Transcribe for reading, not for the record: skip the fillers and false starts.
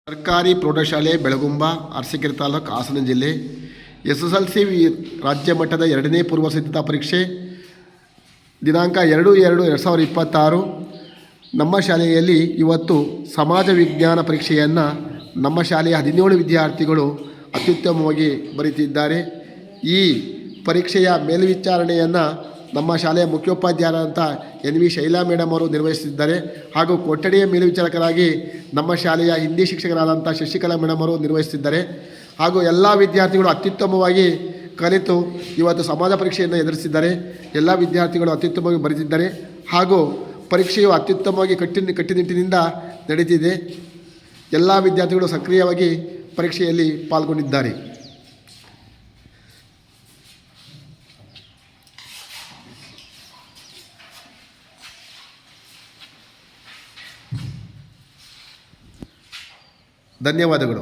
ಸರ್ಕಾರಿ ಪ್ರೌಢಶಾಲೆ ಬೆಳಗುಂಬ, ಅರಸೀಕೆರೆ ತಾಲೂಕು, ಹಾಸನ ಜಿಲ್ಲೆ. SSLC ರಾಜ್ಯ ಮಟ್ಟದ 2ನೇ ಪೂರ್ವ ಸಿದ್ಧತಾ ಪರೀಕ್ಷೆ ದಿನಾಂಕ 2/2/2026 ನಮ್ಮ ಶಾಲೆಯಲ್ಲಿ ಇವತ್ತು ಸಮಾಜ ವಿಜ್ಞಾನ ಪರೀಕ್ಷೆಯನ್ನು ನಮ್ಮ ಶಾಲೆಯ 17 ವಿದ್ಯಾರ್ಥಿಗಳು ಅತ್ಯುತ್ತಮವಾಗಿ ಬರೆಯುತ್ತಿದ್ದಾರೆ. ಈ ಪರೀಕ್ಷೆಯ ಮೇಲ್ವಿಚಾರಣೆಯನ್ನು ನಮ್ಮ ಶಾಲೆಯ ಮುಖ್ಯೋಪಾಧ್ಯಾಯರಾದಂಥ NV ಶೈಲಾ ಮೇಡಮ್ ಅವರು ನಿರ್ವಹಿಸುತ್ತಿದ್ದಾರೆ. ಹಾಗೂ ಕೊಠಡಿಯ ಮೇಲ್ವಿಚಾರಕರಾಗಿ ನಮ್ಮ ಶಾಲೆಯ ಹಿಂದಿ ಶಿಕ್ಷಕರಾದಂಥ ಶಶಿಕಲಾ ಮೇಡಮ್ ಅವರು ನಿರ್ವಹಿಸುತ್ತಿದ್ದಾರೆ. ಹಾಗೂ ಎಲ್ಲ ವಿದ್ಯಾರ್ಥಿಗಳು ಅತ್ಯುತ್ತಮವಾಗಿ ಕಲಿತು ಇವತ್ತು ಸಮಾಜ ಪರೀಕ್ಷೆಯನ್ನು ಎದುರಿಸಿದ್ದಾರೆ. ಎಲ್ಲ ವಿದ್ಯಾರ್ಥಿಗಳು ಅತ್ಯುತ್ತಮವಾಗಿ ಬರೆದಿದ್ದಾರೆ. ಹಾಗೂ ಪರೀಕ್ಷೆಯು ಅತ್ಯುತ್ತಮವಾಗಿ ಕಟ್ಟುನಿಟ್ಟಿನಿಂದ ನಡೆದಿದೆ. ಎಲ್ಲ ವಿದ್ಯಾರ್ಥಿಗಳು ಸಕ್ರಿಯವಾಗಿ ಪರೀಕ್ಷೆಯಲ್ಲಿ ಪಾಲ್ಗೊಂಡಿದ್ದಾರೆ. ಧನ್ಯವಾದಗಳು.